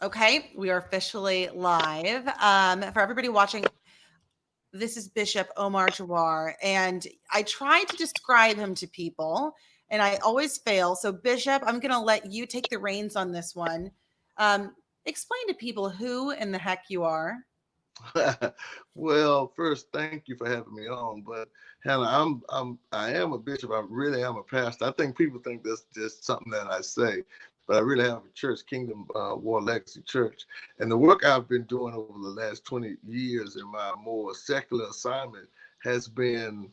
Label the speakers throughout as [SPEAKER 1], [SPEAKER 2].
[SPEAKER 1] Okay, we are officially live. For everybody watching, this is Bishop Omar Jahwar, and I try to describe him to people, and I always fail. So, Bishop, I'm going to let you take the reins on this one. Explain to people who in the heck you are.
[SPEAKER 2] Well, first, thank you for having me on. But Hannah, I am a bishop. I really am a pastor. I think people think that's just something that I say, but I really have a church, Kingdom War Legacy Church, and the work I've been doing over the last 20 years in my more secular assignment has been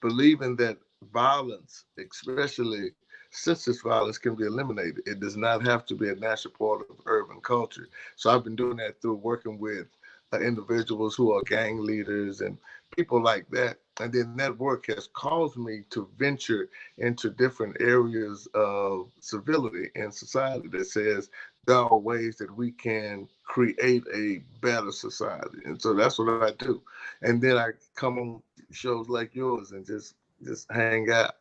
[SPEAKER 2] believing that violence, especially senseless violence, can be eliminated. It does not have to be a natural part of urban culture. So I've been doing that through working with individuals who are gang leaders and people like that. And then that work has caused me to venture into different areas of civility in society that says there are ways that we can create a better society. And so that's what I do. And then I come on shows like yours and just hang out.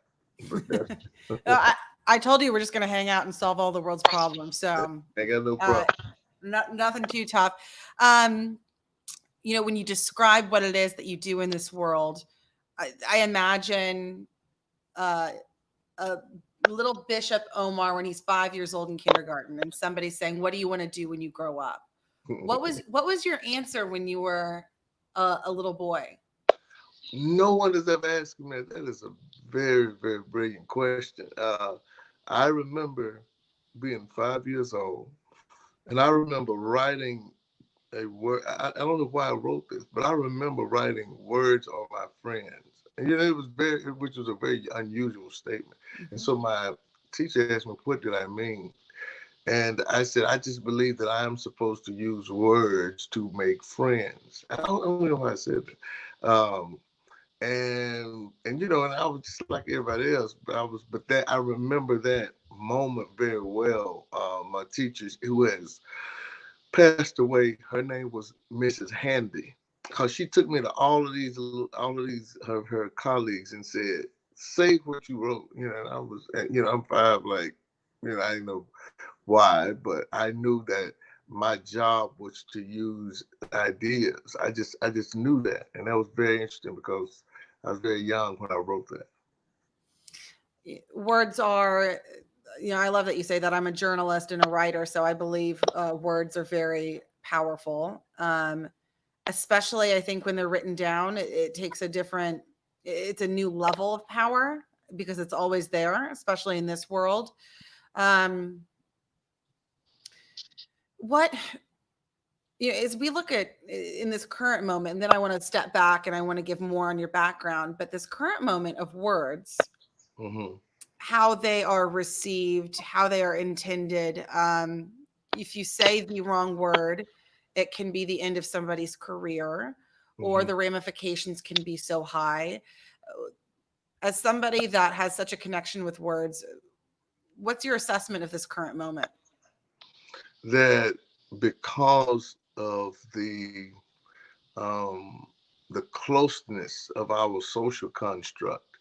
[SPEAKER 2] But that's
[SPEAKER 1] I told you we're just going to hang out and solve all the world's problems. So,
[SPEAKER 2] I got no
[SPEAKER 1] uh,
[SPEAKER 2] problem.
[SPEAKER 1] nothing too tough. Um, when you describe what it is that you do in this world, I imagine uh, a little Bishop Omar when he's 5 years old in kindergarten, and somebody's saying, "What do you want to do when you grow up?" What was your answer when you were a little boy?
[SPEAKER 2] No one has ever asked me that. That is a very, very brilliant question. I remember being 5 years old, and I remember writing a word. I don't know why I wrote this, but I remember writing words on my friends. And it was which was a very unusual statement. And
[SPEAKER 1] Mhm.
[SPEAKER 2] so my teacher asked me, what did I mean? And I said, I just believe that I am supposed to use words to make friends. I don't know why I said that. And I was just like everybody else, but that I remember that moment very well. My teacher, who has passed away, her name was Mrs. Handy, because she took me to all of these her colleagues and said, say what you wrote. And I was, I'm five, like, I didn't know why, but I knew that my job was to use ideas. I just knew that, and that was very interesting because I was very young when I wrote that.
[SPEAKER 1] Words are, I love that you say that. I'm a journalist and a writer, so I believe words are very powerful. Especially, I think when they're written down, it takes it's a new level of power because it's always there, especially in this world. Um, what as we look at in this current moment, and then I want to step back and I want to give more on your background, but this current moment of words,
[SPEAKER 2] Hmm.
[SPEAKER 1] how they are received, how they are intended. If you say the wrong word, it can be the end of somebody's career, or
[SPEAKER 2] Hmm.
[SPEAKER 1] the ramifications can be so high. As somebody that has such a connection with words, what's your assessment of this current moment?
[SPEAKER 2] That because of um, the closeness of our social construct,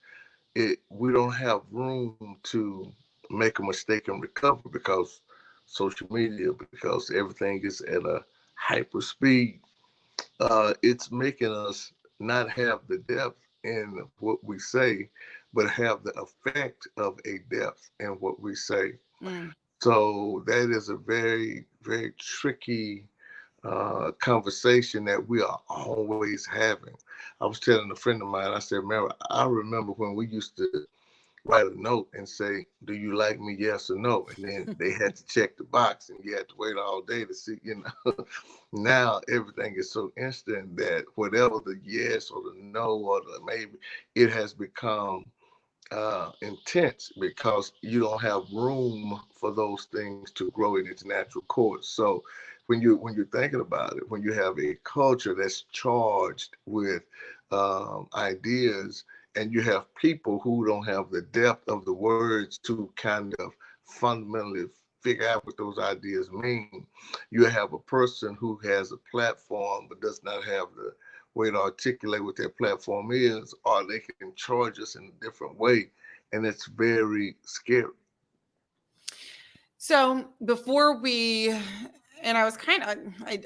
[SPEAKER 2] we don't have room to make a mistake and recover because social media, because everything is at a hyper speed. It's making us not have the depth in what we say, but have the effect of a depth in what we say.
[SPEAKER 1] Mm.
[SPEAKER 2] So that is a very, very tricky conversation that we are always having. I was telling a friend of mine, I said, "Mary, I remember when we used to write a note and say, 'Do you like me, yes or no?' And then they had to check the box and you had to wait all day to see. Now everything is so instant that whatever the yes or the no or the maybe, it has become intense because you don't have room for those things to grow in its natural course. So when you're thinking about it, when you have a culture that's charged with ideas, and you have people who don't have the depth of the words to kind of fundamentally figure out what those ideas mean, you have a person who has a platform but does not have the way to articulate what their platform is, or they can charge us in a different way, and it's very scary.
[SPEAKER 1] So before we And I was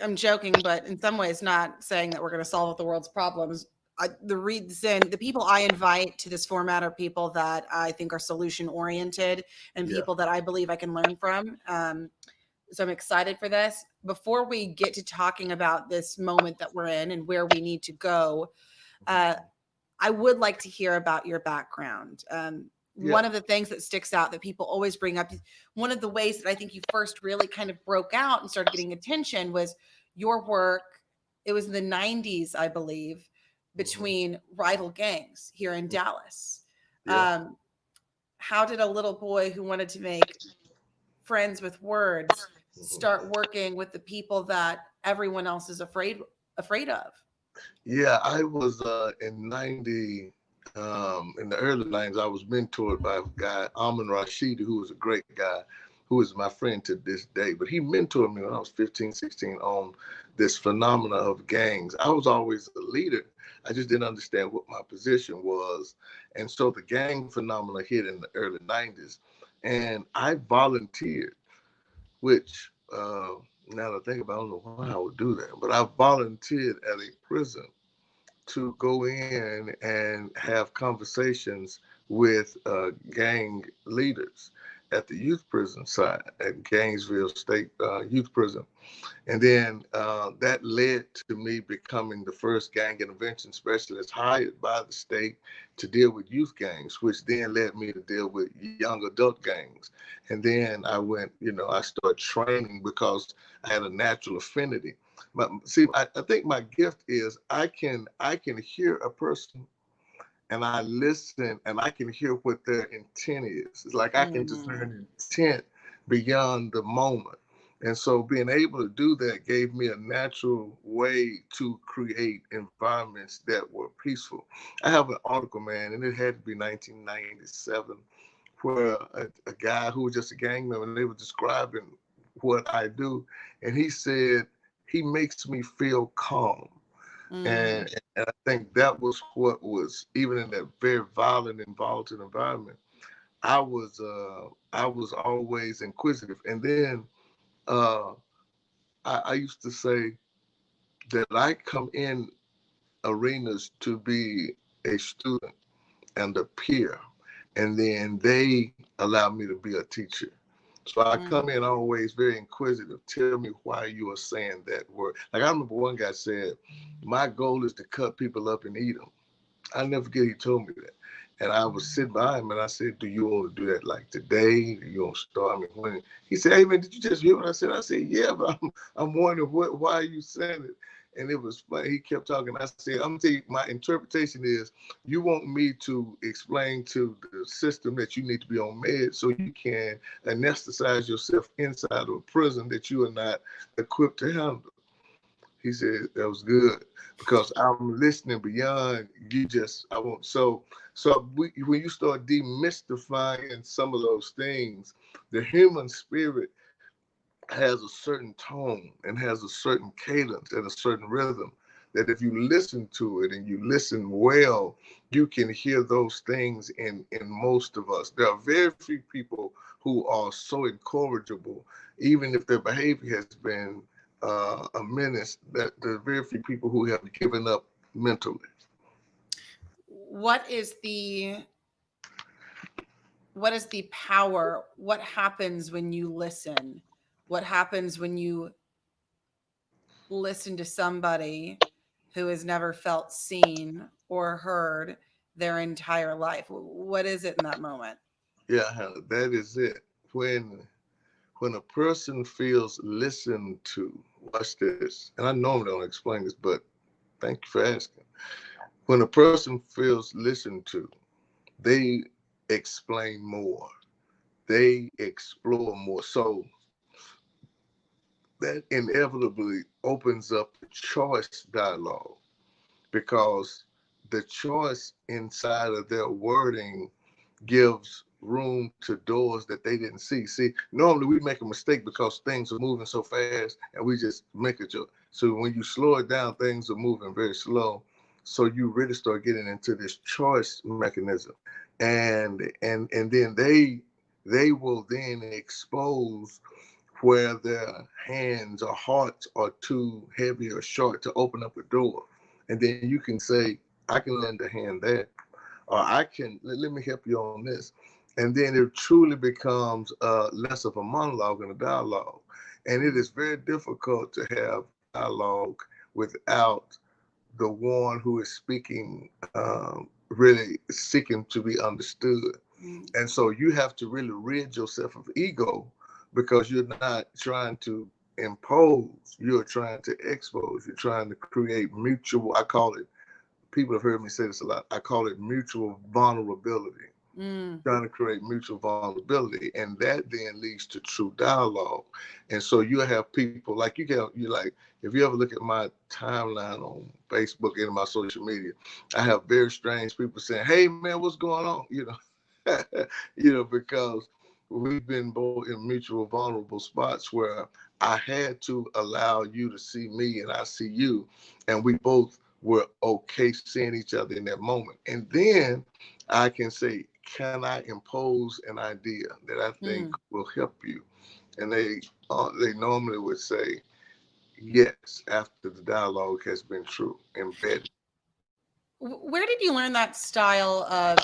[SPEAKER 1] I'm joking, but in some ways not saying that we're going to solve the world's problems. The people I invite to this format are people that I think are solution oriented and
[SPEAKER 2] Yeah.
[SPEAKER 1] people that I believe I can learn from. So I'm excited for this. Before we get to talking about this moment that we're in and where we need to go, uh, I would like to hear about your background.
[SPEAKER 2] Yeah.
[SPEAKER 1] One of the things that sticks out that people always bring up, one of the ways that I think you first really kind of broke out and started getting attention was your work. It was in the 90s, I believe, between rival gangs here in Dallas.
[SPEAKER 2] Yeah.
[SPEAKER 1] How did a little boy who wanted to make friends with words start working with the people that everyone else is afraid of?
[SPEAKER 2] Yeah, I was in the early 90s, I was mentored by a guy, Amon Rashidi, who was a great guy, who is my friend to this day. But he mentored me when I was 15, 16 on this phenomena of gangs. I was always a leader. I just didn't understand what my position was. And so the gang phenomena hit in the early 90s. And I volunteered, which now that I think about it, I don't know why I would do that, but I volunteered at a prison to go in and have conversations with gang leaders at the youth prison side at Gainesville State Youth Prison. And then that led to me becoming the first gang intervention specialist hired by the state to deal with youth gangs, which then led me to deal with young adult gangs. And then I started training because I had a natural affinity. But see, I think my gift is I can hear a person and I listen and I can hear what their intent is. It's like I can
[SPEAKER 1] Mm.
[SPEAKER 2] discern intent beyond the moment. And so being able to do that gave me a natural way to create environments that were peaceful. I have an article, man, and it had to be 1997, where a guy who was just a gang member, and they were describing what I do. And he said, he makes me feel calm.
[SPEAKER 1] Mm.
[SPEAKER 2] And I think that was what was, even in that very violent and volatile environment, I was always inquisitive. And then uh, I used to say that I come in arenas to be a student and a peer, and then they allow me to be a teacher. So I come
[SPEAKER 1] Mm.
[SPEAKER 2] in always very inquisitive. Tell me why you are saying that word. Like I remember one guy said, "My goal is to cut people up and eat them." I never forget he told me that. And I was sitting by him and I said, "Do you want to do that like today? Do you want to start?" I mean, when he said, "Hey man, did you just hear what I said?" I said, "Yeah, but I'm wondering why are you saying it?" And it was funny. He kept talking. I said, "I'm gonna tell you, my interpretation is you want me to explain to the system that you need to be on meds so you can anesthetize yourself inside of a prison that you are not equipped to handle." He said that was good because I'm listening beyond you. I won't. When you start demystifying some of those things, the human spirit has a certain tone and has a certain cadence and a certain rhythm that if you listen to it and you listen well, you can hear those things in most of us. There are very few people who are so incorrigible, even if their behavior has been a menace, that there are very few people who have given up mentally.
[SPEAKER 1] What is the what is the power? What happens when you listen? What happens when you listen to somebody who has never felt seen or heard their entire life? What is it in that moment?
[SPEAKER 2] Yeah, that is it. When a person feels listened to, watch this, and I normally don't explain this, but thank you for asking. When a person feels listened to, they explain more, they explore more. So that inevitably opens up the choice dialogue because the choice inside of their wording gives room to doors that they didn't see. See, normally we make a mistake because things are moving so fast and we just make a joke. So when you slow it down, things are moving very slow. So you really start getting into this choice mechanism. And then they will then expose where their hands or hearts are too heavy or short to open up a door. And then you can say, I can lend a hand there, or I can, let me help you on this. And then it truly becomes less of a monologue and a dialogue. And it is very difficult to have dialogue without the one who is speaking really seeking to be understood.
[SPEAKER 1] Mm.
[SPEAKER 2] And so you have to really rid yourself of ego, because you're not trying to impose, you're trying to expose, you're trying to create mutual, I call it, people have heard me say this a lot, I call it mutual vulnerability.
[SPEAKER 1] Mm.
[SPEAKER 2] Trying to create mutual vulnerability, and that then leads to true dialogue. And so you have people like you like, if you ever look at my timeline on Facebook and my social media, I have very strange people saying, hey man, what's going on, because we've been both in mutual vulnerable spots where I had to allow you to see me and I see you, and we both were okay seeing each other in that moment. And then I can say, can I impose an idea that I think
[SPEAKER 1] Mm.
[SPEAKER 2] will help you? And they normally would say yes after the dialogue has been true, embedded.
[SPEAKER 1] Where did you learn that style of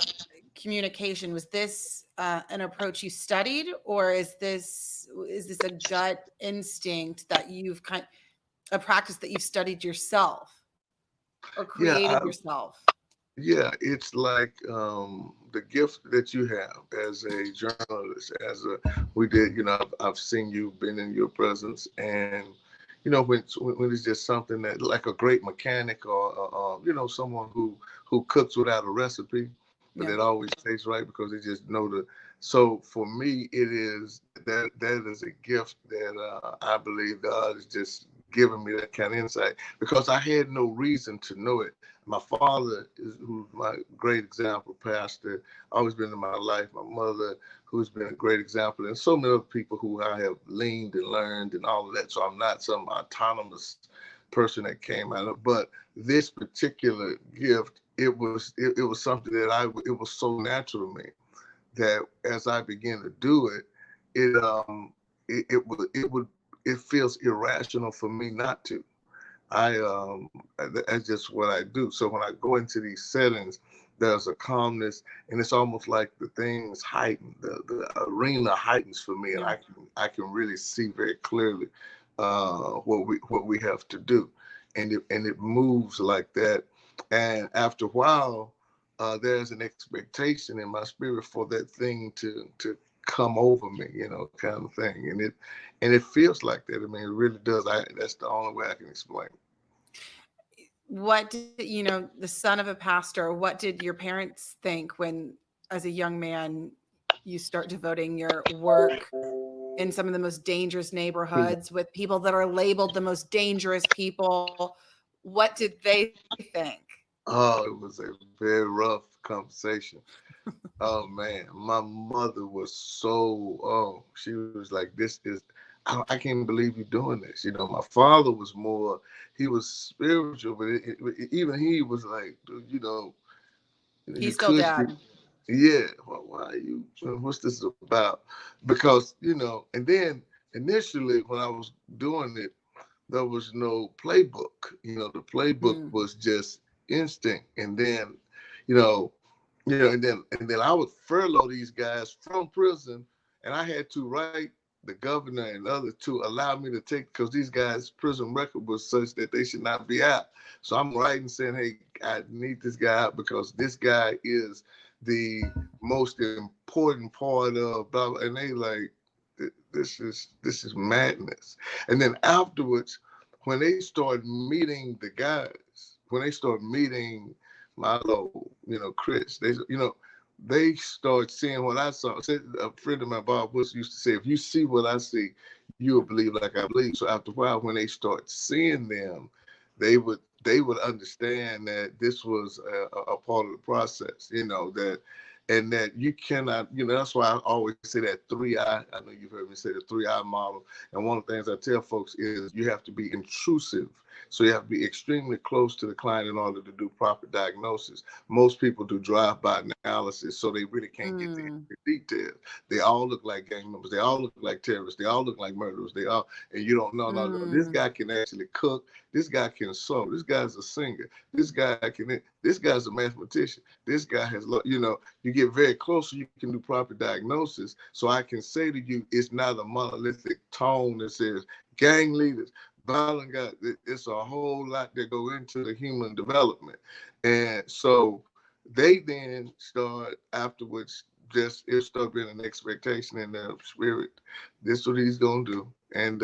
[SPEAKER 1] communication? Was this an approach you studied, or is this a gut instinct that you've a practice that you've studied yourself or
[SPEAKER 2] Yeah,
[SPEAKER 1] created yourself?
[SPEAKER 2] yeah, it's like the gift that you have as a journalist, we did, I've seen you, been in your presence, and when it's just something that like a great mechanic, or someone who cooks without a recipe, but
[SPEAKER 1] Yeah.
[SPEAKER 2] it always tastes right because they just know the. So for me, it is that is a gift that I believe God is just giving me that kind of insight, because I had no reason to know it. My father, who's my great example, pastor, always been in my life. My mother, who's been a great example, and so many other people who I have leaned and learned and all of that. So I'm not some autonomous person that came out of, but this particular gift, it was something that it was so natural to me that as I began to do it, it feels irrational for me not to. That's just what I do. So when I go into these settings, there's a calmness, and it's almost like the things heighten, the arena heightens for me, and
[SPEAKER 1] Yeah.
[SPEAKER 2] I can really see very clearly what we have to do, and it moves like that. And after a while, there's an expectation in my spirit for that thing to come over me, kind of thing, and it feels like that. I mean, it really does. That's the only way I can explain.
[SPEAKER 1] What did, the son of a pastor, what did your parents think when, as a young man, you start devoting your work in some of the most dangerous neighborhoods with people that are labeled the most dangerous people? What did they think?
[SPEAKER 2] Oh, it was a very rough conversation. Oh man, my mother was she was like, I can't believe you're doing this. My father was more, he was spiritual, but even he was like, you
[SPEAKER 1] He's still
[SPEAKER 2] could be,
[SPEAKER 1] dad.
[SPEAKER 2] yeah, why are you, what's this about? Because, and then initially when I was doing it, there was no playbook. The playbook
[SPEAKER 1] Mm.
[SPEAKER 2] was just instinct. And then, you know, and then I would furlough these guys from prison, and I had to write the governor and others to allow me to take, because these guys' prison record was such that they should not be out. So I'm writing saying, hey, I need this guy out because this guy is the most important part of blah, blah. And they like, this is madness. And then afterwards, when they start meeting the guys, when they start meeting Milo, Chris, they start seeing what I saw. A friend of mine, Bob Bush, used to say, if you see what I see, you'll believe like I believe. So after a while, when they start seeing them, they would understand that this was a part of the process, that and that you cannot, that's why I always say that 3I. I know you've heard me say the 3I model. And one of the things I tell folks is you have to be intrusive. So you have to be extremely close to the client in order to do proper diagnosis. Most people do drive-by analysis, so they really can't get the
[SPEAKER 1] Mm,
[SPEAKER 2] details. They all look like gang members. They all look like terrorists. They all look like murderers. And you don't know. No, this
[SPEAKER 1] mm,
[SPEAKER 2] guy can actually cook. This guy can sew. This guy's a singer. This guy's a mathematician. This guy has, you get very close so you can do proper diagnosis. So I can say to you, it's not a monolithic tone that says gang leaders, violent guys. It's a whole lot that go into the human development. And so they then start afterwards, just it start being an expectation in their spirit. This is what he's gonna do. And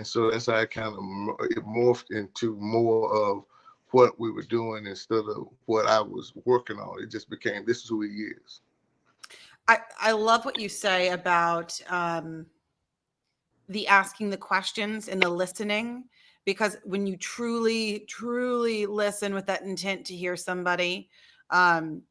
[SPEAKER 2] so that's how it morphed into more of what we were doing instead of what I was working on. It just became, this is who he is.
[SPEAKER 1] I love what you say about the asking the questions and the listening, because when you truly listen with that intent to hear somebody, um,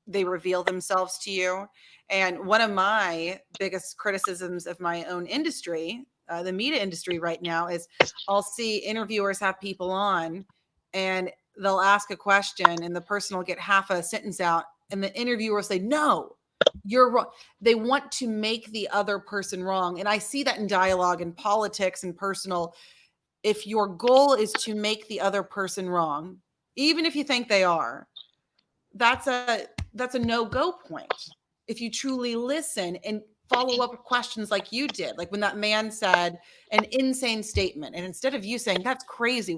[SPEAKER 1] they reveal themselves to you. And one of my biggest criticisms of my own industry, the media industry right now, is I'll see interviewers have people on and they'll ask a question and the person will get half a sentence out and the interviewer will say, no, you're wrong. They want to make the other person wrong. And I see that in dialogue and politics and personal. If your goal is to make the other person wrong, even if you think they are, that's a no-go point. If you truly listen and follow up with questions like you did, like when that man said an insane statement, and instead of you saying, that's crazy,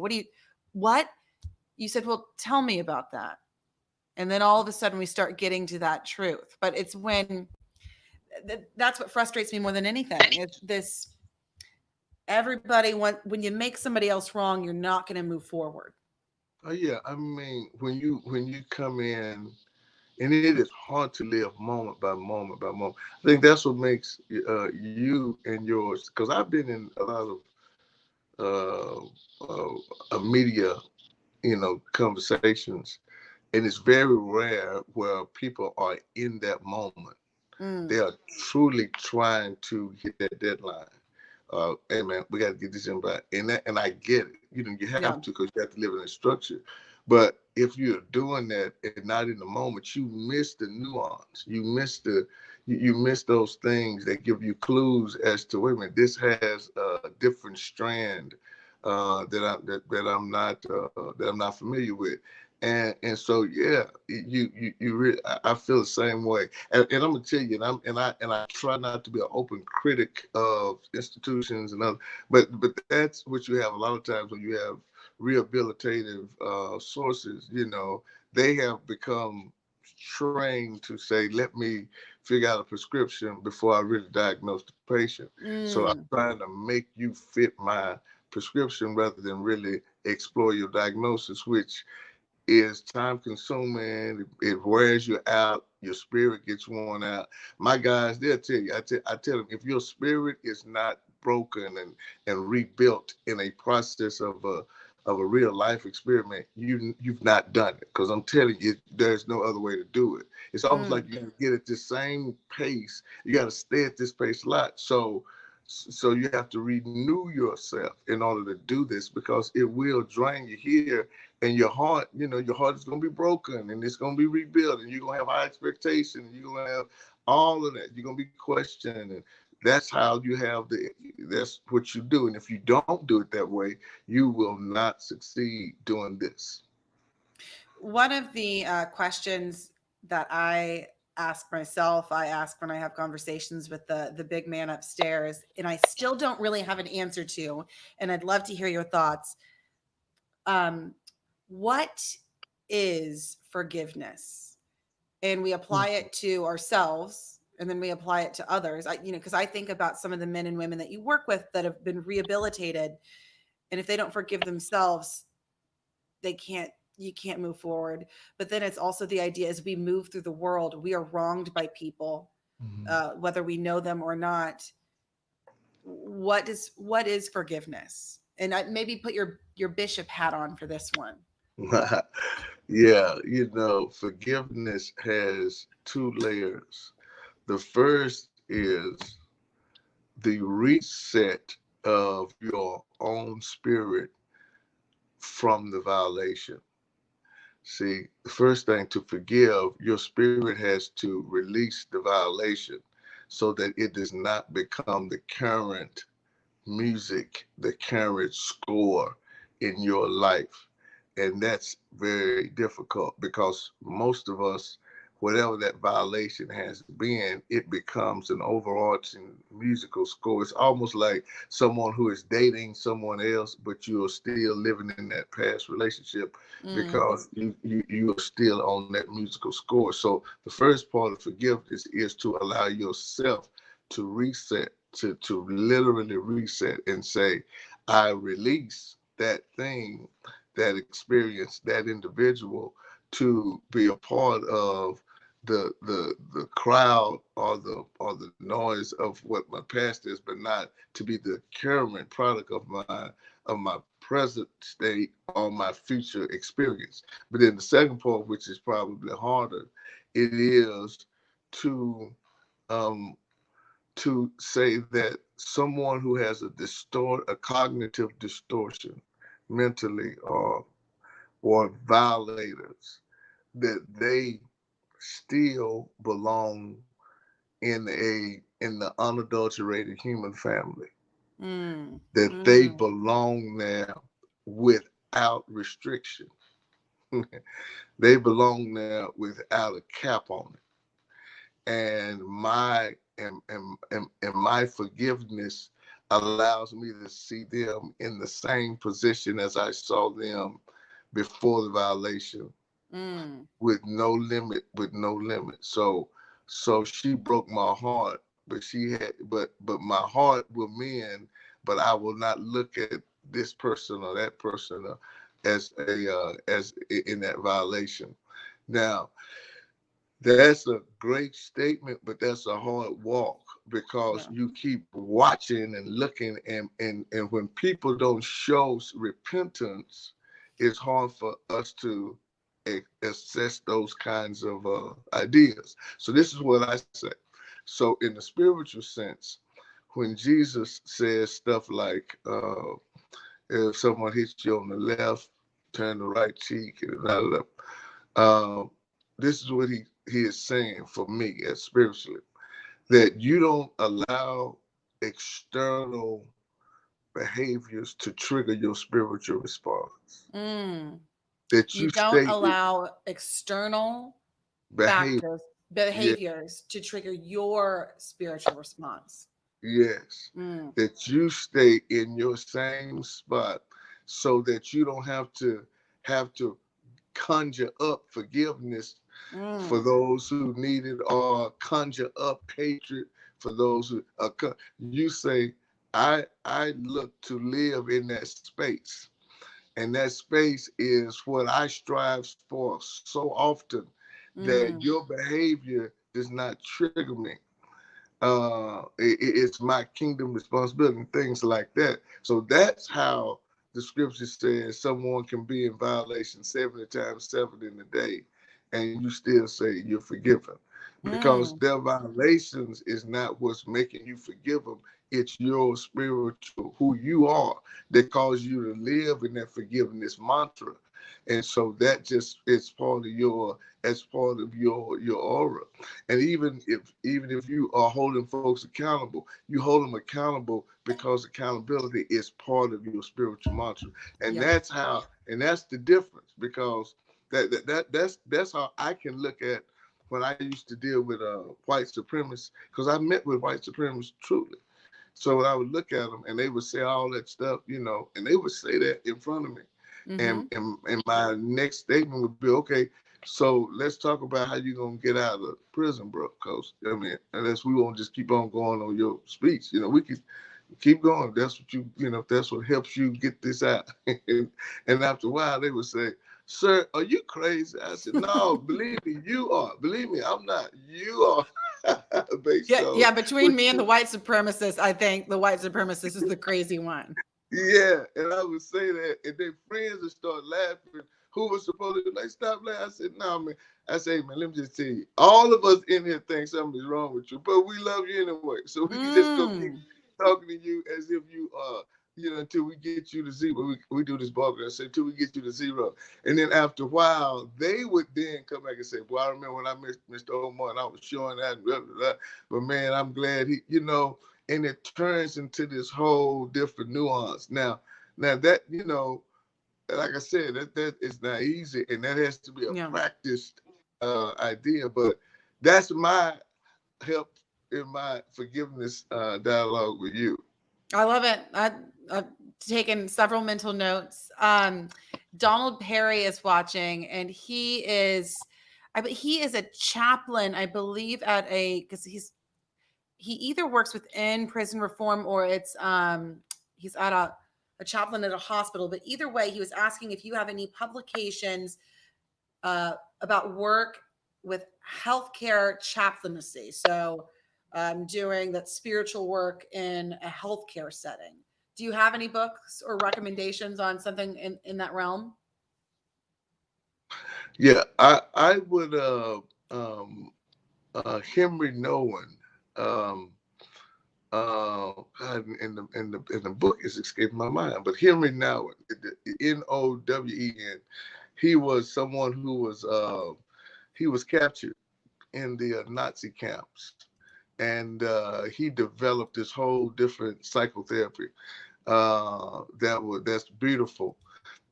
[SPEAKER 1] what? You said, well, tell me about that. And then all of a sudden we start getting to that truth. But it's that's what frustrates me more than anything. It's this, everybody when you make somebody else wrong, you're not going to move forward.
[SPEAKER 2] Oh yeah, I mean, when you come in, and it is hard to live moment by moment by moment. I think that's what makes you and yours, because I've been in a lot of media, conversations, and it's very rare where people are in that moment. They
[SPEAKER 1] Mm,
[SPEAKER 2] are truly trying to hit that deadline. Hey man, we got to get this in by, and I get it. You
[SPEAKER 1] yeah.
[SPEAKER 2] have to, because you have to live in a structure. But if you're doing that and not in the moment, you miss the nuance. You miss those things that give you clues as to, wait a minute, this has a different strand that I'm not familiar with. And so yeah, you really, I feel the same way. And I'm gonna tell you, and I try not to be an open critic of institutions and other, but that's what you have a lot of times when you have rehabilitative sources. They have become trained to say, let me figure out a prescription before I really diagnose the patient. So I'm
[SPEAKER 1] Mm,
[SPEAKER 2] trying to make you fit my prescription rather than really explore your diagnosis, which is time consuming. It wears you out. Your spirit gets worn out. My guys, they'll tell you. I tell them, if your spirit is not broken and rebuilt in a process of a real life experiment, you've not done it. Because I'm telling you, there's no other way to do it. It's almost like
[SPEAKER 1] mm.
[SPEAKER 2] you got to get at the same pace. You got to stay at this pace a lot. So you have to renew yourself in order to do this, because it will drain you here, and your heart is going to be broken and it's going to be rebuilt, and you're going to have high expectations, and you're going to have all of that. You're going to be questioned, and that's how that's what you do. And if you don't do it that way, you will not succeed doing this.
[SPEAKER 1] One of the questions that I ask myself, I ask when I have conversations with the big man upstairs, and I still don't really have an answer to, and I'd love to hear your thoughts. Um, what is forgiveness? And we apply it to ourselves, and then we apply it to others. Because I think about some of the men and women that you work with that have been rehabilitated, and if they don't forgive themselves, they can't you can't move forward. But then it's also the idea, as we move through the world, we are wronged by people, whether we know them or not. What is forgiveness? And maybe put your bishop hat on for this one.
[SPEAKER 2] Yeah, forgiveness has two layers. The first is the reset of your own spirit from the violation. See, the first thing to forgive, your spirit has to release the violation so that it does not become the current music, the current score in your life. And that's very difficult because most of us, whatever that violation has been, it becomes an overarching musical score. It's almost like someone who is dating someone else, but you're still living in that past relationship
[SPEAKER 1] Mm,
[SPEAKER 2] because you are still on that musical score. So the first part of forgiveness is to allow yourself to reset, to literally reset and say, I release that thing, that experience, that individual to be a part of the crowd or the noise of what my past is, but not to be the current product of my present state or my future experience. But then the second part, which is probably harder, it is to um, say that someone who has a cognitive distortion mentally or violators, that they still belong in the unadulterated human family,
[SPEAKER 1] mm,
[SPEAKER 2] that they
[SPEAKER 1] mm,
[SPEAKER 2] belong there without restriction. They belong there without a cap on it. And my forgiveness allows me to see them in the same position as I saw them before the violation,
[SPEAKER 1] mm.
[SPEAKER 2] with no limit. So she broke my heart, but my heart will mend, but I will not look at this person or that person as in that violation. Now, that's a great statement, but that's a hard walk because
[SPEAKER 1] Yeah.
[SPEAKER 2] you keep watching and looking, and when people don't show repentance, it's hard for us to assess those kinds of ideas. So this is what I say. So in the spiritual sense, when Jesus says stuff like, if someone hits you on the left, turn the right cheek, and blah, blah, blah. This is what he is saying for me as spiritually, that you don't allow external behaviors to trigger your spiritual response.
[SPEAKER 1] Mm.
[SPEAKER 2] That
[SPEAKER 1] You
[SPEAKER 2] you
[SPEAKER 1] don't
[SPEAKER 2] stay in
[SPEAKER 1] allow external
[SPEAKER 2] behavior.
[SPEAKER 1] factors,
[SPEAKER 2] Yeah,
[SPEAKER 1] behaviors to trigger your spiritual response.
[SPEAKER 2] yes.
[SPEAKER 1] Mm,
[SPEAKER 2] That you stay in your same spot so that you don't have to conjure up forgiveness for
[SPEAKER 1] mm,
[SPEAKER 2] those who need it, or conjure up hatred for those who you say, I look to live in that space, and that space is what I strive for so often, that
[SPEAKER 1] mm.
[SPEAKER 2] your behavior does not trigger me. It's my kingdom responsibility and things like that. So that's how the scripture says someone can be in violation 70 times 7 in a day, and you still say you're forgiven. Because
[SPEAKER 1] Mm.
[SPEAKER 2] their violations is not what's making you forgive them. It's your spiritual, who you are, that cause you to live in that forgiveness mantra. And so that just is part of your aura. And even if you are holding folks accountable, you hold them accountable because accountability is part of your spiritual mantra. And
[SPEAKER 1] Yep.
[SPEAKER 2] that's the difference, because that's how I can look at when I used to deal with white supremacists, because I met with white supremacists truly. So when I would look at them and they would say all that stuff, and they would say that in front of me. And,
[SPEAKER 1] Mm-hmm.
[SPEAKER 2] and, and my next statement would be, okay, so let's talk about how you're going to get out of prison, bro. Because, I mean, unless we won't just keep on going on your speech, we could keep going. That's what that's what helps you get this out. And after a while, they would say, sir, are you crazy? I said, no, believe me, you are. Believe me, I'm not. You are. Based
[SPEAKER 1] Yeah,
[SPEAKER 2] on
[SPEAKER 1] yeah. Between
[SPEAKER 2] what
[SPEAKER 1] me and the
[SPEAKER 2] you.
[SPEAKER 1] white supremacist, I think the white supremacist is the crazy one.
[SPEAKER 2] Yeah, and I would say that, and then friends would start laughing. who was supposed to like stop laughing. I said, no, man. I say, man, let me just tell you, all of us in here think something is wrong with you, but we love you anyway. So we can just go keep
[SPEAKER 1] Mm.
[SPEAKER 2] talking to you as if you are, until we get you to zero. We do this bargain. I say, until we get you to zero. And then after a while, they would then come back and say, well, I remember when I missed Mr. Omar and I was showing that, blah, blah, blah. But man, I'm glad and it turns into this whole different nuance. Now that, like I said, that is not easy, and that has to be a
[SPEAKER 1] Yeah.
[SPEAKER 2] practiced idea. But that's my help in my forgiveness dialogue with you.
[SPEAKER 1] I love it. I've taken several mental notes. Donald Perry is watching, and he is a chaplain, I believe, because he either works within prison reform or he's at a chaplain at a hospital. But either way, he was asking if you have any publications about work with healthcare chaplaincy. So doing that spiritual work in a healthcare setting. Do you have any books or recommendations on something in that realm?
[SPEAKER 2] Yeah, I would Henry Nowen. Um, and the book is escaping my mind, but Henry Nowen, Nowen, he was someone who was captured in the Nazi camps, and he developed this whole different psychotherapy that's beautiful.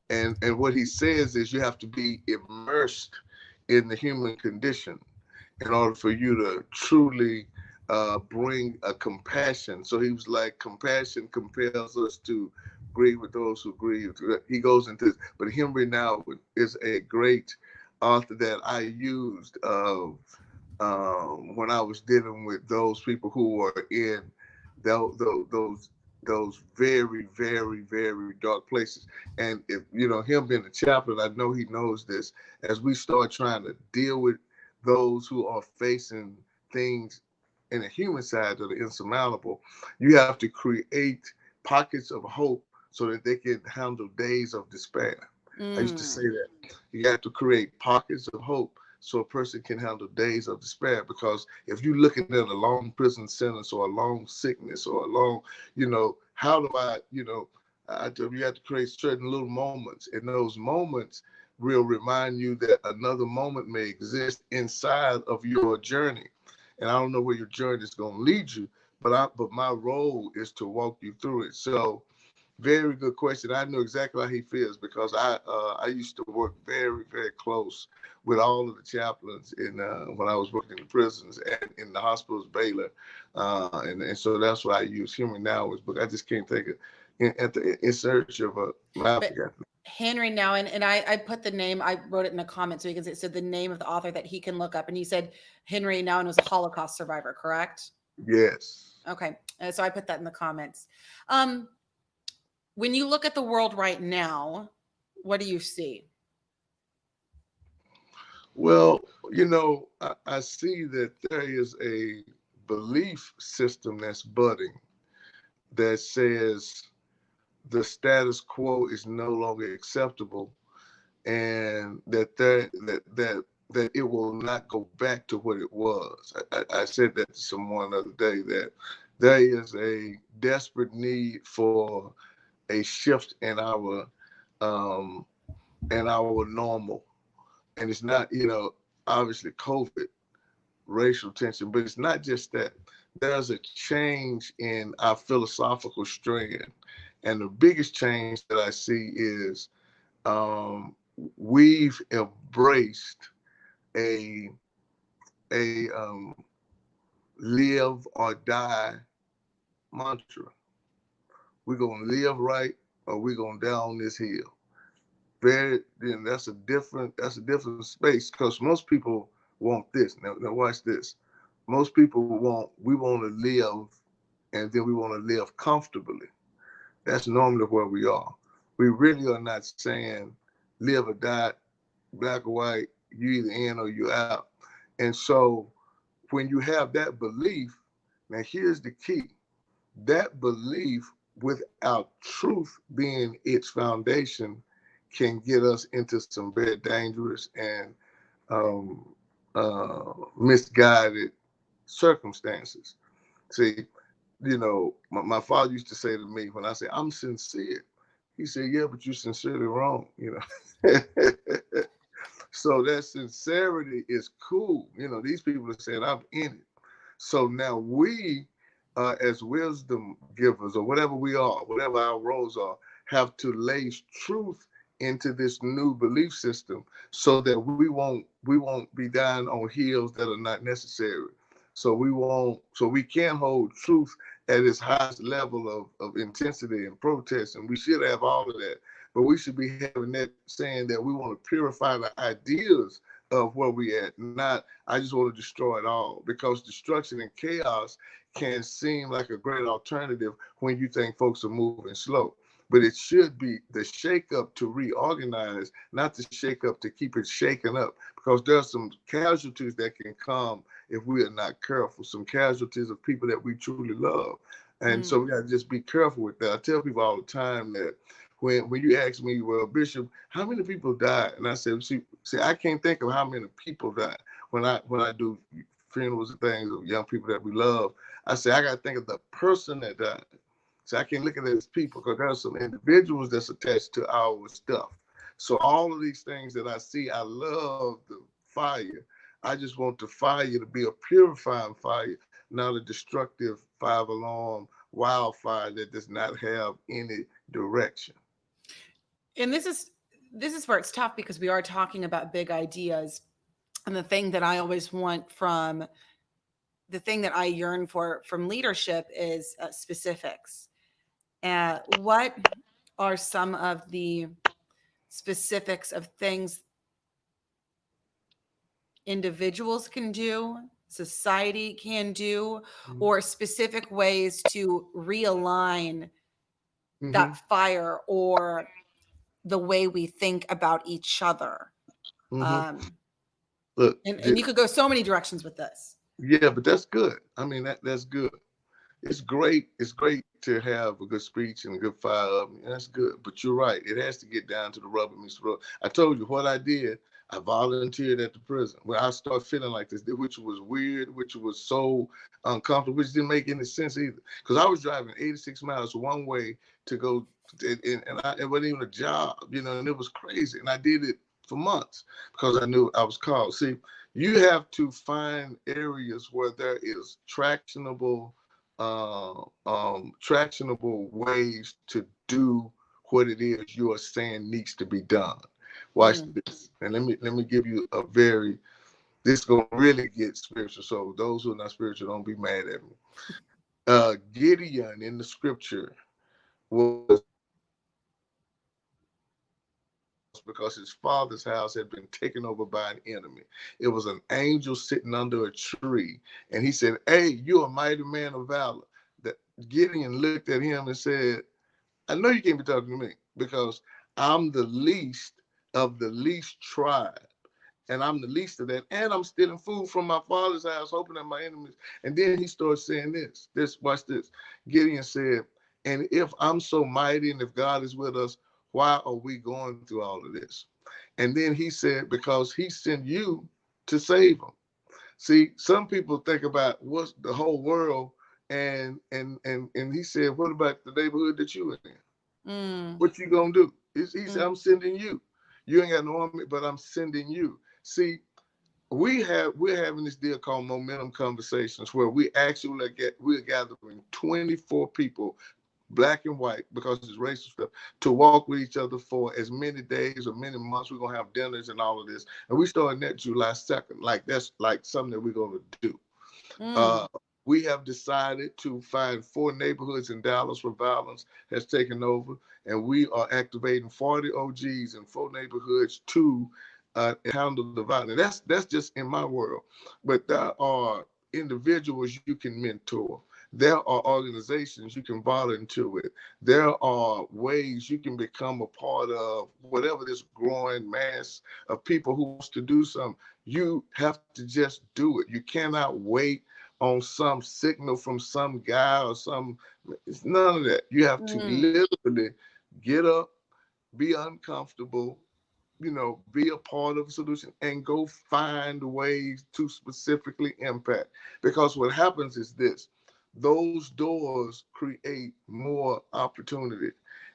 [SPEAKER 2] And what he says is you have to be immersed in the human condition in order for you to truly bring a compassion. So he was like, compassion compels us to grieve with those who grieve. He goes into this, but Henry now is a great author that I used when I was dealing with those people who were in those very, very, very dark places. And if him being a chaplain, I know he knows this. As we start trying to deal with those who are facing things in the human side that are insurmountable, you have to create pockets of hope so that they can handle days of despair. I used to say
[SPEAKER 1] Mm.
[SPEAKER 2] that you have to create pockets of hope so a person can handle days of despair. Because if you're looking at a long prison sentence or a long sickness or a long, how do you have to create certain little moments, and those moments will remind you that another moment may exist inside of your journey. And I don't know where your journey is going to lead you, but my role is to walk you through it. So very good question. I know exactly how he feels because I used to work very, very close with all of the chaplains when I was working in the prisons and in the hospitals, Baylor, and so that's why I use Human Hours. But I just can't think of in search of a. I
[SPEAKER 1] But
[SPEAKER 2] forgot.
[SPEAKER 1] Henry now, and I put the name, I wrote it in the comment so he can say, so the name of the author that he can look up. And he said Henry Nouwen was a Holocaust survivor, correct?
[SPEAKER 2] Yes.
[SPEAKER 1] Okay. So I put that in the comments. Um, when you look at the world right now, what do you see?
[SPEAKER 2] Well, I see that there is a belief system that's budding that says the status quo is no longer acceptable, and that it will not go back to what it was. I said that to someone the other day, that there is a desperate need for a shift um, in our normal, and it's not obviously COVID, racial tension, but it's not just that. There's a change in our philosophical strand, and the biggest change that I see is we've embraced a live or die mantra. We're gonna live right or we're gonna die on this hill. That's a different space, because most people want this. Now watch this. Most people we want to live, and then we want to live comfortably. That's normally where we are. We really are not saying live or die, black or white, you either in or you out. And so when you have that belief, now here's the key. That belief, without truth being its foundation, can get us into some very dangerous and um, misguided circumstances. See, my father used to say to me when I say I'm sincere, he said, "Yeah, but you're sincerely wrong." So that sincerity is cool. These people are saying I'm in it. So now we, as wisdom givers or whatever we are, whatever our roles are, have to lay truth into this new belief system so that we won't be down on heels that are not necessary. So we can hold truth at its highest level of intensity and protest, and we should have all of that. But we should be having that saying that we want to purify the ideas of where we at, not I just want to destroy it all, because destruction and chaos can seem like a great alternative when you think folks are moving slow. But it should be the shake up to reorganize, not the shake up to keep it shaken up, because there are some casualties that can come if we are not careful, some casualties of people that we truly love. And so we got to just be careful with that. I tell people all the time that when you ask me, well, Bishop, how many people died? And I said, see, I can't think of how many people died when I do funerals and things of young people that we love. I say I got to think of the person that died. So I can't look at it as people, because there are some individuals that's attached to our stuff. So all of these things that I see, I love the fire. I just want the fire to be a purifying fire, not a destructive five-alarm wildfire that does not have any direction.
[SPEAKER 1] And this is where it's tough, because we are talking about big ideas, and the thing that I always want from the thing that I yearn for from leadership is specifics. What are some of the specifics of things individuals can do, society can do, or specific ways to realign
[SPEAKER 2] Mm-hmm.
[SPEAKER 1] that fire or the way we think about each other?
[SPEAKER 2] Mm-hmm.
[SPEAKER 1] Um,
[SPEAKER 2] Look,
[SPEAKER 1] and you could go so many directions with this.
[SPEAKER 2] yeah, but that's good. I mean, that's good. It's great. It's great to have a good speech and a good fire up. That's good. But you're right. It has to get down to the rubber meets the road. I told you what I did. I volunteered at the prison where I started feeling like this, which was weird, which was so uncomfortable, which didn't make any sense either. Because I was driving 86 miles one way to go, it wasn't even a job, and it was crazy. And I did it for months because I knew I was called. See, you have to find areas where there is tractionable ways to do what it is you are saying needs to be done. Watch this, and let me give you a very. This is gonna really get spiritual. So those who are not spiritual, don't be mad at me. Gideon in the scripture was because his father's house had been taken over by an enemy. It was an angel sitting under a tree, and he said, "Hey, you're a mighty man of valor." That Gideon looked at him and said, "I know you can't be talking to me, because I'm the least of the least tribe, and I'm the least of that, and I'm stealing food from my father's house, hoping that my enemies." And then he starts saying this, watch this. Gideon said, "And if I'm so mighty and if God is with us, why are we going through all of this?" And then he said, "Because he sent you to save them." See, some people think about what's the whole world, and he said, "What about the neighborhood that you in? What you gonna do?" He said, "I'm sending you. You ain't got no army, but I'm sending you." See, we're having this deal called momentum conversations, where we're gathering 24 people, black and white, because it's racial stuff, to walk with each other for as many days or many months. We're gonna have dinners and all of this, and we started that July 2nd. Like, that's like something that we're gonna do. Uh, we have decided to find 4 neighborhoods in Dallas where violence has taken over, and we are activating 40 OGs in 4 neighborhoods to handle the violence. That's just in my world, but there are individuals you can mentor. There are organizations you can volunteer with. There are ways you can become a part of whatever this growing mass of people who wants to do something. You have to just do it. You cannot wait on some signal from some guy or some. It's none of that. You have to literally get up, be uncomfortable, be a part of a solution and go find ways to specifically impact. Because what happens is this: those doors create more opportunity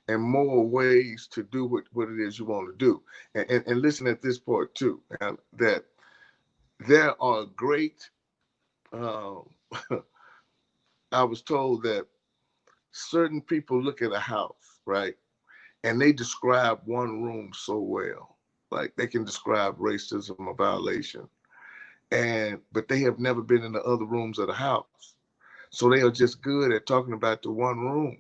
[SPEAKER 2] and more ways to do what it is you want to do. And listen at this part too, that there are great, um, I was told that certain people look at a house, right? And they describe one room so well. Like they can describe racism or violation. But they have never been in the other rooms of the house. So they are just good at talking about the one room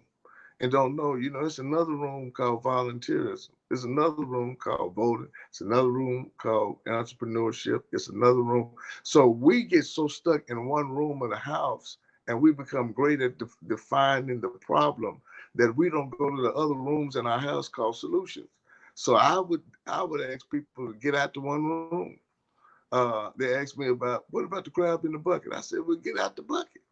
[SPEAKER 2] and don't know, it's another room called volunteerism. There's another room called voting. It's another room called entrepreneurship. It's another room. So we get so stuck in one room of the house and we become great at defining the problem that we don't go to the other rooms in our house called solutions. So I would ask people to get out to one room. They asked me about, what about the crab in the bucket? I said, well, get out the bucket.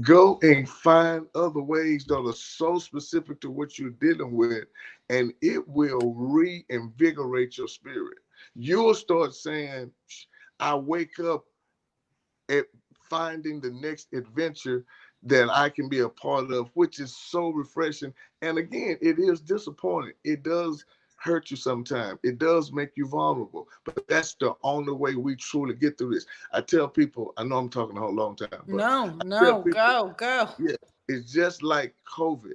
[SPEAKER 2] Go and find other ways that are so specific to what you're dealing with, and it will reinvigorate your spirit. You'll start saying, I wake up at finding the next adventure that I can be a part of, which is so refreshing. And again, it is disappointing. It does hurt you sometimes. It does make you vulnerable. But that's the only way we truly get through this. I tell people, I know I'm talking a whole long time, but
[SPEAKER 1] No,
[SPEAKER 2] I tell
[SPEAKER 1] no,
[SPEAKER 2] people,
[SPEAKER 1] go.
[SPEAKER 2] yeah, it's just like COVID.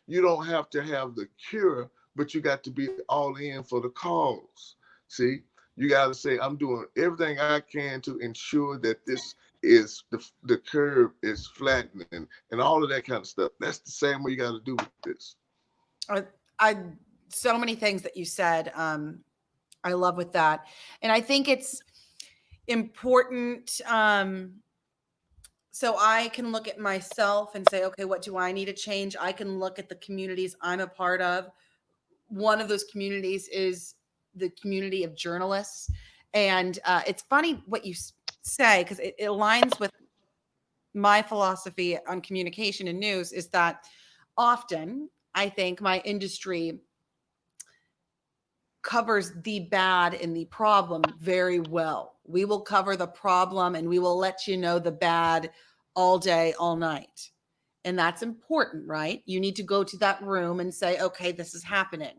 [SPEAKER 2] You don't have to have the cure, but you got to be all in for the cause. See, you got to say, I'm doing everything I can to ensure that this is the curve is flattening and all of that kind of stuff. That's the same way you got to do with this.
[SPEAKER 1] I, I so many things that you said. I love with that, and I think it's important. So I can look at myself and say, okay, what do I need to change? I can look at the communities I'm a part of. One of those communities is the community of journalists, and it's funny what you say because it aligns with my philosophy on communication and news. Is that often I think my industry covers the bad and the problem very well. We will cover the problem and we will let you know the bad all day, all night. And that's important, right? You need to go to that room and say, okay, this is happening.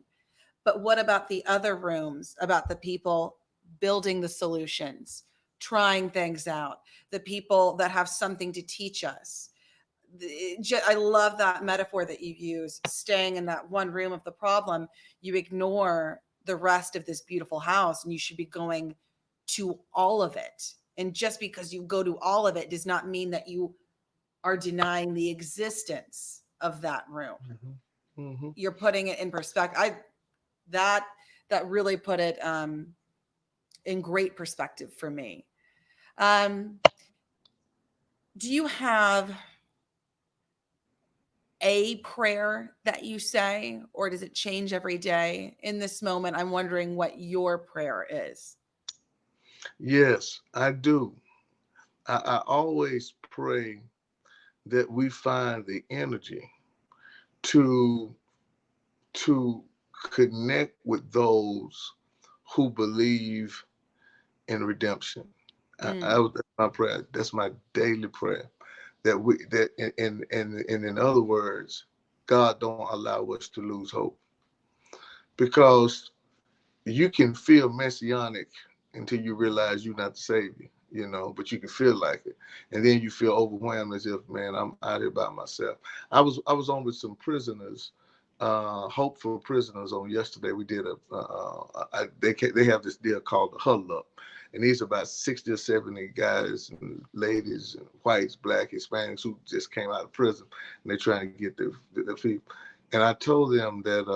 [SPEAKER 1] But what about the other rooms, about the people building the solutions, trying things out, the people that have something to teach us? I love that metaphor that you use, staying in that one room of the problem. You ignore the rest of this beautiful house, and you should be going to all of it. And just because you go to all of it does not mean that you are denying the existence of that room.
[SPEAKER 2] Mm-hmm. Mm-hmm.
[SPEAKER 1] You're putting it in perspective. That that really put it in great perspective for me. Um, do you have a prayer that you say, or does it change every day? In this moment, I'm wondering what your prayer is.
[SPEAKER 2] Yes, I do. I always pray that we find the energy to to connect with those who believe in redemption.
[SPEAKER 1] Mm,
[SPEAKER 2] That's my prayer. That's my daily prayer. That we that and in other words, God don't allow us to lose hope, because you can feel messianic until you realize you're not the savior, but you can feel like it. And then you feel overwhelmed as if, man, I'm out here by myself. I was on with some prisoners, hopeful prisoners on yesterday. We did they have this deal called the huddle up. And these are about 60 or 70 guys and ladies and whites, black, Hispanics who just came out of prison, and they're trying to get their feet. And I told them that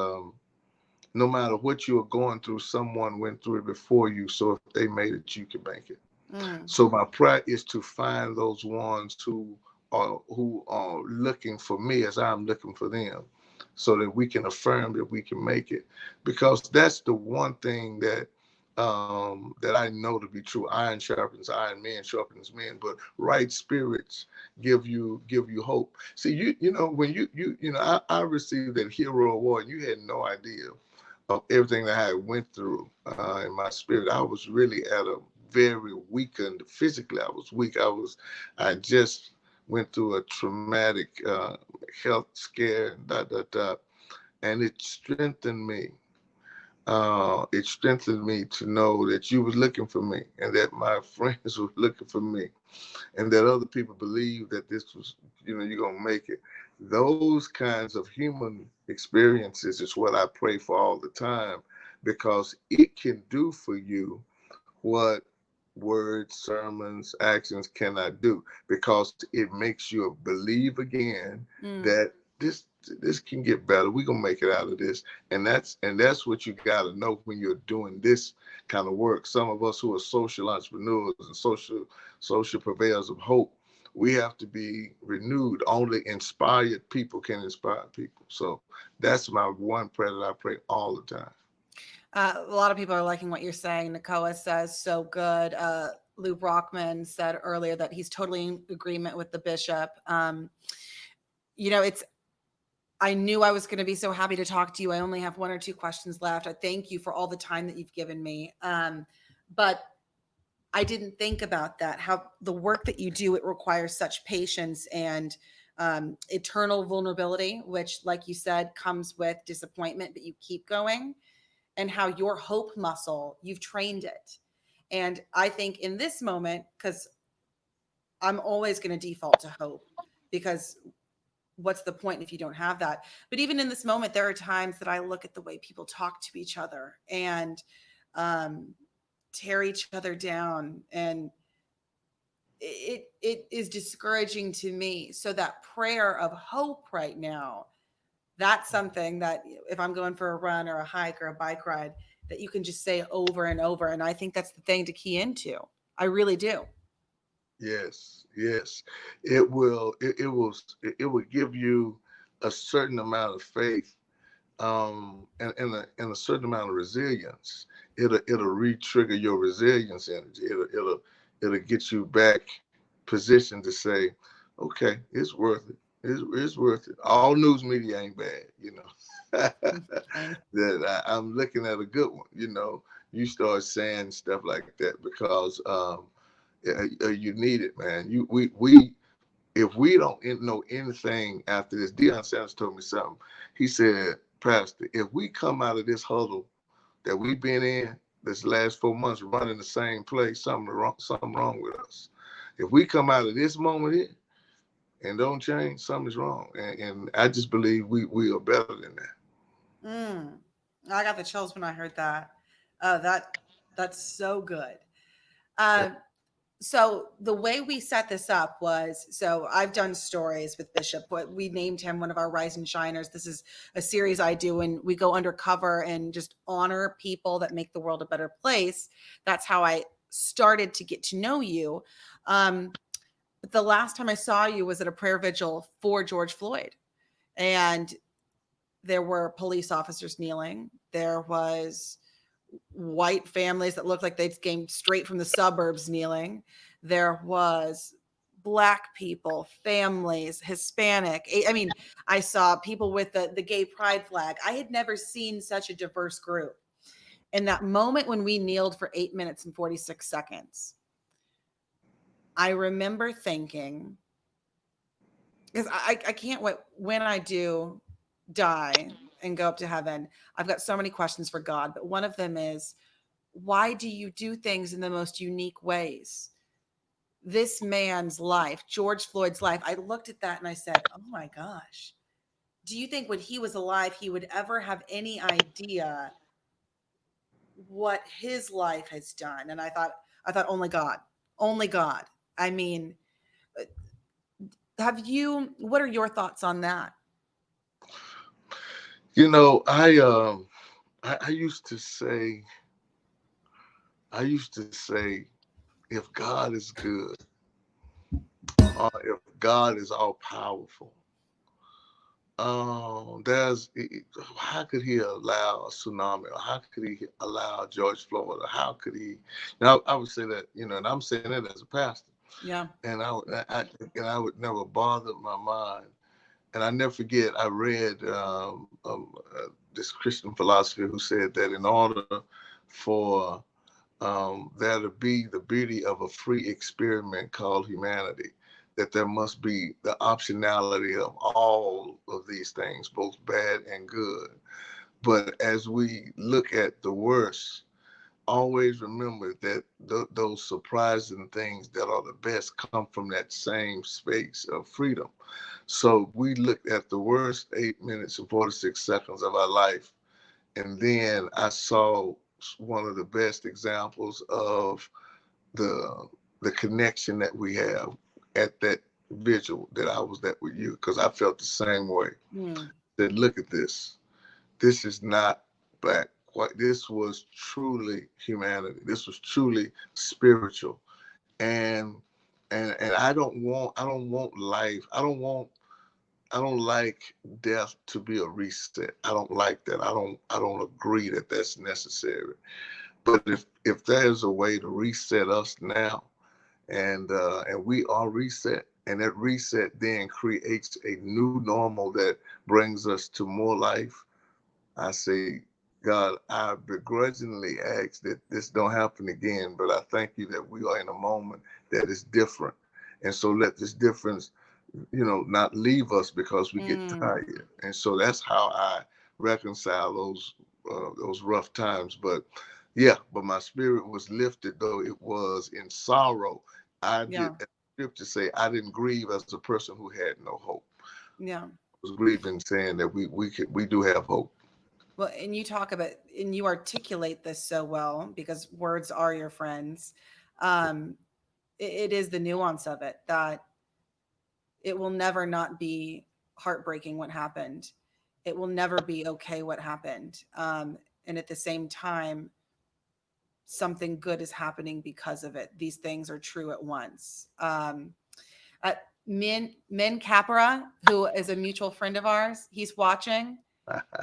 [SPEAKER 2] no matter what you are going through, someone went through it before you. So if they made it, you can make it.
[SPEAKER 1] mm.
[SPEAKER 2] So my prayer is to find those ones who are looking for me as I'm looking for them, so that we can affirm that we can make it. Because that's the one thing that that I know to be true. Iron sharpens iron, men sharpens men, but right spirits give you hope. See, when I received that hero award. You had no idea of everything that I went through in my spirit. I was really at a very weakened physically. I was weak. I just went through a traumatic health scare, and it strengthened me. It strengthened me to know that you was looking for me and that my friends were looking for me and that other people believe that this was, you're going to make it. Those kinds of human experiences is what I pray for all the time, because it can do for you what words, sermons, actions cannot do, because it makes you believe again
[SPEAKER 1] Mm.
[SPEAKER 2] that this can get better. We're gonna make it out of this. And that's what you gotta know when you're doing this kind of work. Some of us who are social entrepreneurs and social purveyors of hope, we have to be renewed. Only inspired people can inspire people. So that's my one prayer that I pray all the time.
[SPEAKER 1] A lot of people are liking what you're saying. Nakoa says, so good. Lou Brockman said earlier that he's totally in agreement with the bishop. It's I knew I was going to be so happy to talk to you. I only have one or two questions left. I thank you for all the time that you've given me. But I didn't think about that. How the work that you do, it requires such patience and eternal vulnerability, which, like you said, comes with disappointment, but you keep going. And how your hope muscle, you've trained it. And I think in this moment, because I'm always going to default to hope, because what's the point if you don't have that? But even in this moment, there are times that I look at the way people talk to each other and um, tear each other down, and it is discouraging to me. So that prayer of hope right now, that's something that if I'm going for a run or a hike or a bike ride, that you can just say over and over. And I think that's the thing to key into. I really do.
[SPEAKER 2] Yes, yes. It will give you a certain amount of faith, and a certain amount of resilience. It'll re-trigger your resilience energy. It'll get you back positioned to say, okay, it's worth it. It's worth it. All news media ain't bad,
[SPEAKER 1] I,
[SPEAKER 2] that I'm looking at a good one. You start saying stuff like that because you need it, man. If we don't know anything after this, Deion Sanders told me something. He said, Pastor, if we come out of this huddle that we've been in this last 4 months running the same place, something wrong with us. If we come out of this moment here and don't change, something's wrong. And I just believe we are better than that.
[SPEAKER 1] mm, I got the chills when I heard that. That's so good.
[SPEAKER 2] Yeah.
[SPEAKER 1] Um, so the way we set this up was, so I've done stories with Bishop, but we named him one of our Rise and Shiners. This is a series I do, and we go undercover and just honor people that make the world a better place. That's how I started to get to know you. um, but the last time I saw you was at a prayer vigil for George Floyd, and there were police officers kneeling. There was white families that looked like they came straight from the suburbs kneeling. There was black people, families, Hispanic. I mean, I saw people with the gay pride flag. I had never seen such a diverse group. In that moment when we kneeled for 8 minutes and 46 seconds, I remember thinking, because I can't wait when I do die and go up to heaven. I've got so many questions for God, but one of them is, why do you do things in the most unique ways? This man's life, George Floyd's life, I looked at that and I said, oh my gosh, do you think when he was alive, he would ever have any idea what his life has done? And I thought, only God, only God. I mean, what are your thoughts on that?
[SPEAKER 2] I used to say, if God is good, or if God is all powerful, how could he allow a tsunami? Or how could he allow George Floyd? Or how could he? Now, I would say that, and I'm saying it as a pastor,
[SPEAKER 1] Yeah.
[SPEAKER 2] and I would never bother my mind. And I never forget, I read this Christian philosopher who said that in order for there to be the beauty of a free experiment called humanity, that there must be the optionality of all of these things, both bad and good. But as we look at the worst, always remember that those surprising things that are the best come from that same space of freedom. So we looked at the worst 8 minutes and 46 seconds of our life, and then I saw one of the best examples of the the connection that we have at that vigil that I was at with you, because I felt the same way.
[SPEAKER 1] Mm.
[SPEAKER 2] That look at this. This is not black white. This was truly humanity. This was truly spiritual. And and I don't want life. I don't like death to be a reset. I don't like that. I don't agree that that's necessary. But if there's a way to reset us now, and we are reset, and that reset then creates a new normal that brings us to more life, I say, God, I begrudgingly ask that this don't happen again, but I thank you that we are in a moment that is different. And so let this difference, not leave us because we get
[SPEAKER 1] Mm.
[SPEAKER 2] tired. And so that's how I reconcile those rough times. But yeah, but my spirit was lifted, though it was in sorrow. I did,
[SPEAKER 1] Yeah.
[SPEAKER 2] as the scripture say, I didn't grieve as a person who had no hope.
[SPEAKER 1] Yeah.
[SPEAKER 2] I was grieving, saying that we do have hope.
[SPEAKER 1] Well, and you talk about and you articulate this so well because words are your friends. Um, it is the nuance of it that it will never not be heartbreaking what happened. It will never be okay what happened. And at the same time, something good is happening because of it. These things are true at once. Min Capra, who is a mutual friend of ours, he's watching.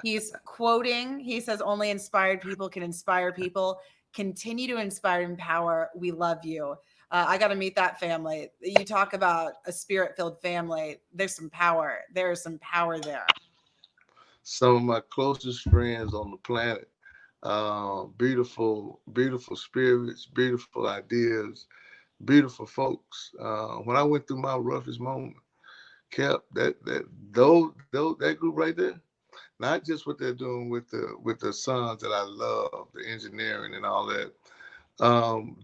[SPEAKER 1] He's quoting. He says, "Only inspired people can inspire people. Continue to inspire and empower. We love you." I got to meet that family. You talk about a spirit filled family. There's some power. There is some power there.
[SPEAKER 2] Some of my closest friends on the planet, beautiful, beautiful spirits, beautiful ideas, beautiful folks. When I went through my roughest moment, kept that group right there. Not just what they're doing with the sons that I love, the engineering and all that.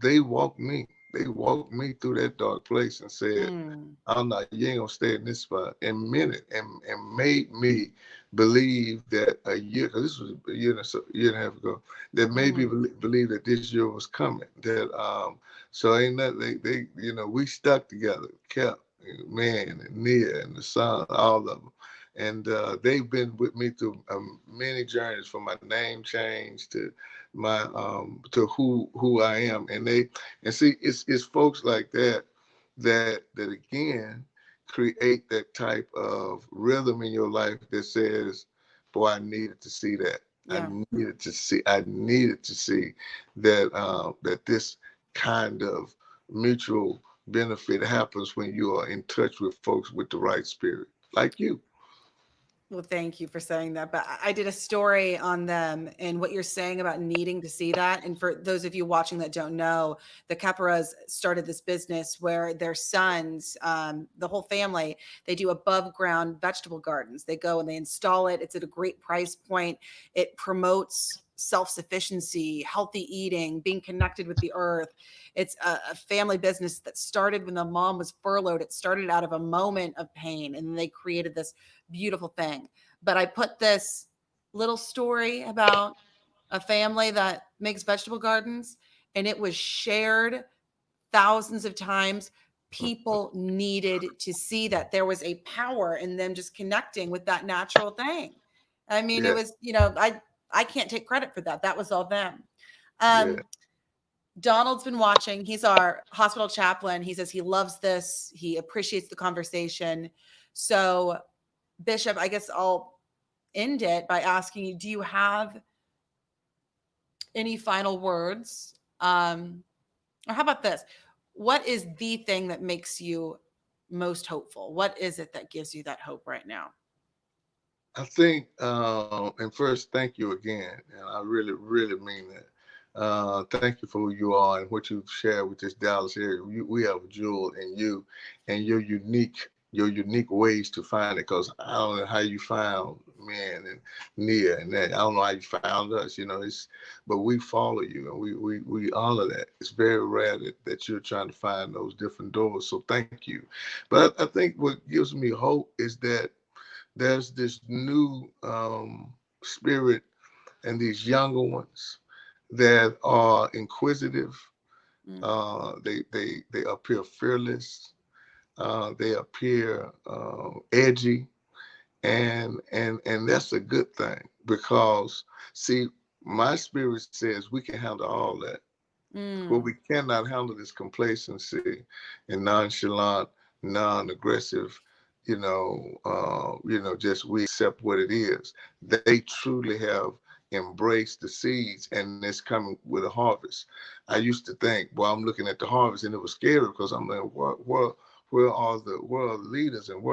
[SPEAKER 2] They walked me. They walked me through that dark place and said,
[SPEAKER 1] Mm,
[SPEAKER 2] "I'm not. You ain't gonna stay in this spot." And meant it, and made me believe that a year, because this was a year and a half ago, that made me
[SPEAKER 1] hmm.
[SPEAKER 2] believe that this year was coming. That so ain't that we stuck together, kept man and Nia and the son, all of them. And they've been with me through many journeys, from my name change to my to who I am, and see, it's folks like that again create that type of rhythm in your life that says, boy, I needed to see that.
[SPEAKER 1] Yeah.
[SPEAKER 2] I needed to see that that this kind of mutual benefit happens when you are in touch with folks with the right spirit, like you.
[SPEAKER 1] Well, thank you for saying that. But I did a story on them and what you're saying about needing to see that. And for those of you watching that don't know, the Caparas started this business where their sons, the whole family, they do above ground vegetable gardens. They go and they install it. It's at a great price point. It promotes self sufficiency, healthy eating, being connected with the earth. It's a family business that started when the mom was furloughed. It started out of a moment of pain, and then they created this beautiful thing. But I put this little story about a family that makes vegetable gardens, and it was shared thousands of times. People needed to see that there was a power in them just connecting with that natural thing. I mean, it
[SPEAKER 2] Yeah,
[SPEAKER 1] was, I can't take credit for that. That was all them.
[SPEAKER 2] yeah.
[SPEAKER 1] Um, Donald's been watching. He's our hospital chaplain. He says he loves this. He appreciates the conversation. So Bishop, I guess I'll end it by asking you, do you have any final words? Or how about this? What is the thing that makes you most hopeful? What is it that gives you that hope right now?
[SPEAKER 2] I think, and first, thank you again, and I really, really mean that. Thank you for who you are and what you've shared with this Dallas area. We have a jewel in you, and your unique ways to find it. Because I don't know how you found men and Nia and that. I don't know how you found us. But we follow you and we honor that. It's very rare that you're trying to find those different doors. So thank you. But I think what gives me hope is that there's this new spirit and these younger ones that are inquisitive.
[SPEAKER 1] Mm,
[SPEAKER 2] They appear fearless. They appear edgy, and that's a good thing because see, my spirit says we can handle all that. What we
[SPEAKER 1] mm,
[SPEAKER 2] cannot handle is complacency and nonchalant, non-aggressive. Just we accept what it is. They truly have embraced the seeds, and it's coming with a harvest. I used to think, well, I'm looking at the harvest, and it was scary because I'm like, where are the leaders, and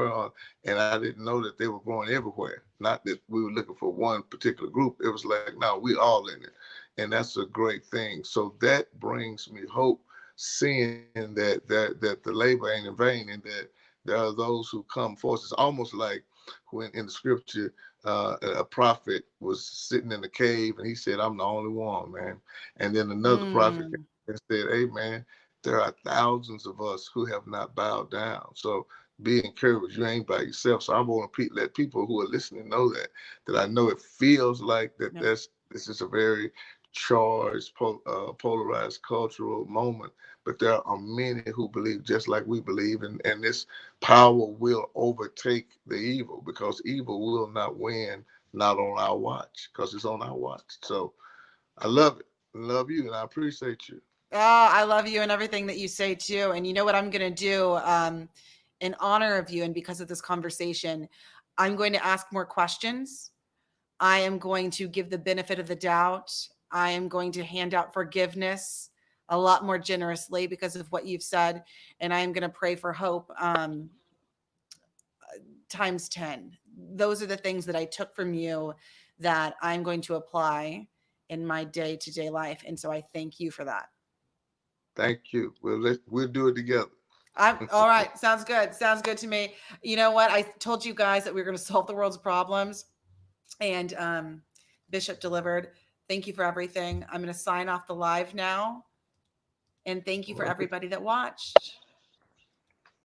[SPEAKER 2] and I didn't know that they were going everywhere. Not that we were looking for one particular group. It was like, no, we all in it, and that's a great thing. So that brings me hope, seeing that the labor ain't in vain, and that there are those who come forth. It's almost like when in the scripture, a prophet was sitting in the cave and he said, "I'm the only one, man." And then another prophet
[SPEAKER 1] mm.
[SPEAKER 2] came and said, "Hey, man, there are thousands of us who have not bowed down. So be encouraged. You ain't by yourself." So I want to let people who are listening know that I know it feels like that.
[SPEAKER 1] Yep.
[SPEAKER 2] This is a very charged, polarized cultural moment, but there are many who believe just like we believe, and this power will overtake the evil because evil will not win, not on our watch, because it's on our watch. So I love it. I love you, and I appreciate you.
[SPEAKER 1] Oh, I love you and everything that you say too. And you know what I'm going to do in honor of you and because of this conversation, I'm going to ask more questions. I am going to give the benefit of the doubt. I am going to hand out forgiveness a lot more generously because of what you've said. And I am going to pray for hope times 10. Those are the things that I took from you that I'm going to apply in my day to day life. And so I thank you for that.
[SPEAKER 2] Thank you. We'll do it together.
[SPEAKER 1] I'm all right. Sounds good. Sounds good to me. You know what? I told you guys that we were going to solve the world's problems, and Bishop delivered. Thank you for everything. I'm going to sign off the live now, and thank you
[SPEAKER 2] All
[SPEAKER 1] for
[SPEAKER 2] right.
[SPEAKER 1] everybody that watched.